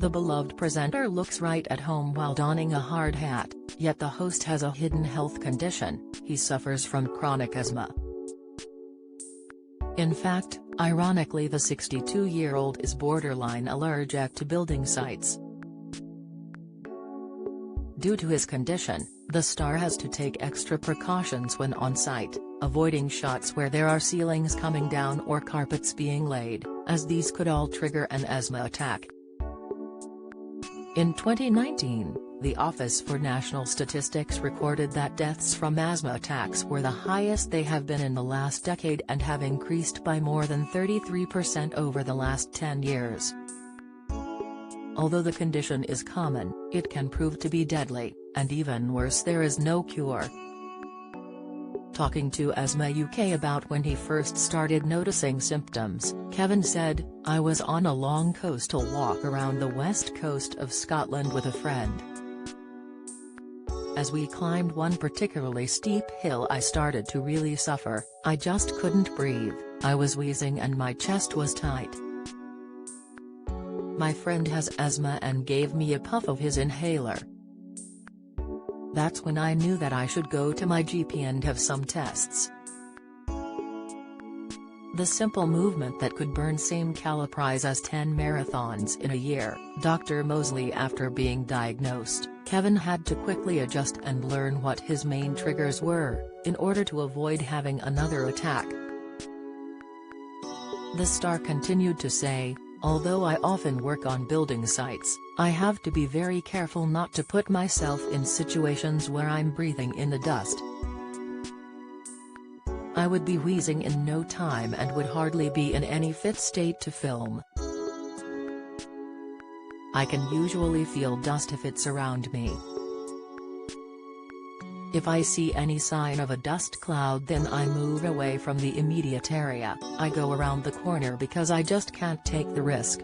The beloved presenter looks right at home while donning a hard hat, yet the host has a hidden health condition. He suffers from chronic asthma. In fact, ironically, the 62-year-old is borderline allergic to building sites. Due to his condition, the star has to take extra precautions when on site, avoiding shots where there are ceilings coming down or carpets being laid, as these could all trigger an asthma attack. In 2019, the Office for National Statistics recorded that deaths from asthma attacks were the highest they have been in the last decade and have increased by more than 33% over the last 10 years. Although the condition is common, it can prove to be deadly, and even worse, there is no cure. Talking to Asthma UK about when he first started noticing symptoms, Kevin said, "I was on a long coastal walk around the west coast of Scotland with a friend. As we climbed one particularly steep hill, I started to really suffer. I just couldn't breathe, I was wheezing and my chest was tight. My friend has asthma and gave me a puff of his inhaler. That's when I knew that I should go to my GP and have some tests. The simple movement that could burn same calories as 10 marathons in a year." Dr. Mosley. After being diagnosed, Kevin had to quickly adjust and learn what his main triggers were, in order to avoid having another attack. The star continued to say, "Although I often work on building sites, I have to be very careful not to put myself in situations where I'm breathing in the dust. I would be wheezing in no time and would hardly be in any fit state to film. I can usually feel dust if it's around me. If I see any sign of a dust cloud, then I move away from the immediate area. I go around the corner because I just can't take the risk.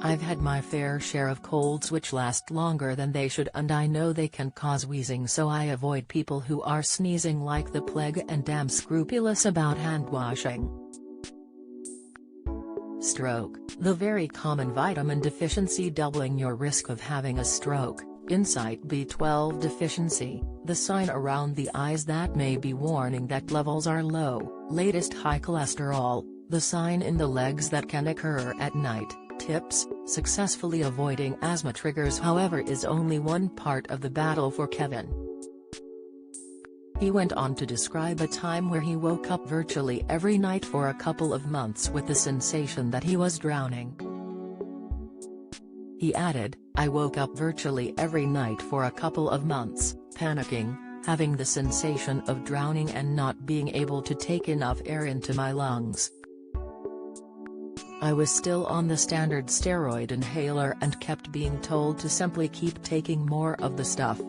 I've had my fair share of colds which last longer than they should, and I know they can cause wheezing, so I avoid people who are sneezing like the plague and am scrupulous about hand washing." Stroke. The very common vitamin deficiency doubling your risk of having a stroke. Insight B12 deficiency, the sign around the eyes that may be warning that levels are low. Latest high cholesterol, the sign in the legs that can occur at night. Tips: successfully avoiding asthma triggers, however, is only one part of the battle for Kevin. He went on to describe a time where he woke up virtually every night for a couple of months with the sensation that he was drowning. He added, "I woke up virtually every night for a couple of months, panicking, having the sensation of drowning and not being able to take enough air into my lungs. I was still on the standard steroid inhaler and kept being told to simply keep taking more of the stuff.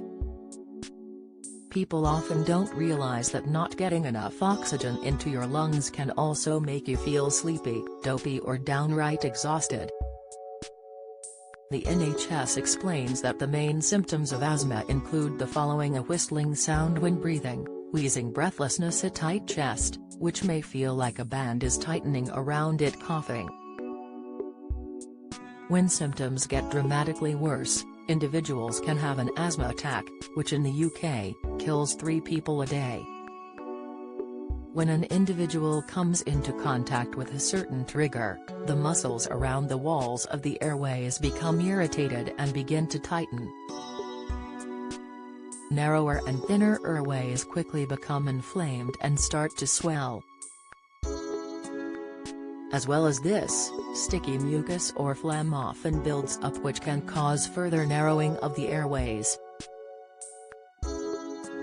People often don't realize that not getting enough oxygen into your lungs can also make you feel sleepy, dopey, or downright exhausted." The NHS explains that the main symptoms of asthma include the following: a whistling sound when breathing, wheezing, breathlessness, a tight chest, which may feel like a band is tightening around it, coughing. When symptoms get dramatically worse, individuals can have an asthma attack, which in the UK, kills 3 people a day. When an individual comes into contact with a certain trigger, the muscles around the walls of the airways become irritated and begin to tighten. Narrower and thinner airways quickly become inflamed and start to swell. As well as this, sticky mucus or phlegm often builds up, which can cause further narrowing of the airways.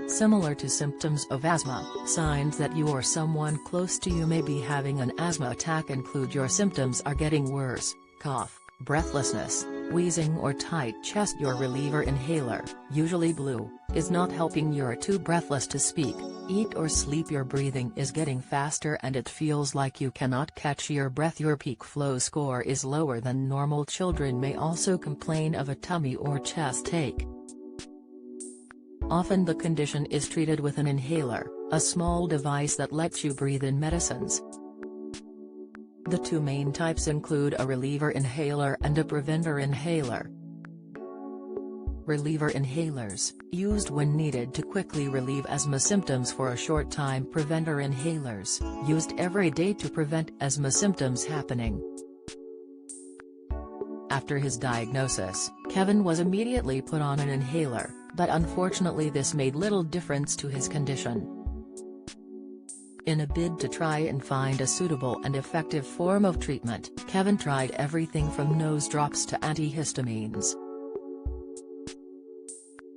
Similar to symptoms of asthma, signs that you or someone close to you may be having an asthma attack include: your symptoms are getting worse, cough, breathlessness, wheezing or tight chest. Your reliever inhaler, usually blue, is not helping, you're too breathless to speak, eat or sleep, your breathing is getting faster and it feels like you cannot catch your breath, your peak flow score is lower than normal. Children may also complain of a tummy or chest ache. Often the condition is treated with an inhaler, a small device that lets you breathe in medicines. The two main types include a reliever inhaler and a preventer inhaler. Reliever inhalers, used when needed to quickly relieve asthma symptoms for a short time. Preventer inhalers, used every day to prevent asthma symptoms happening. After his diagnosis, Kevin was immediately put on an inhaler, but unfortunately this made little difference to his condition. In a bid to try and find a suitable and effective form of treatment, Kevin tried everything from nose drops to antihistamines.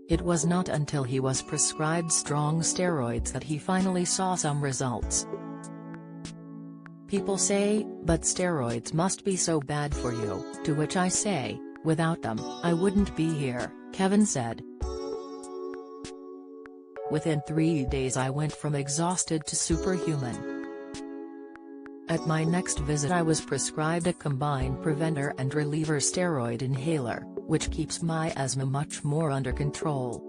It was not until he was prescribed strong steroids that he finally saw some results. People say, "But steroids must be so bad for you," to which I say, "Without them, I wouldn't be here," Kevin said. Within 3 days I went from exhausted to superhuman. At my next visit I was prescribed a combined preventer and reliever steroid inhaler, which keeps my asthma much more under control.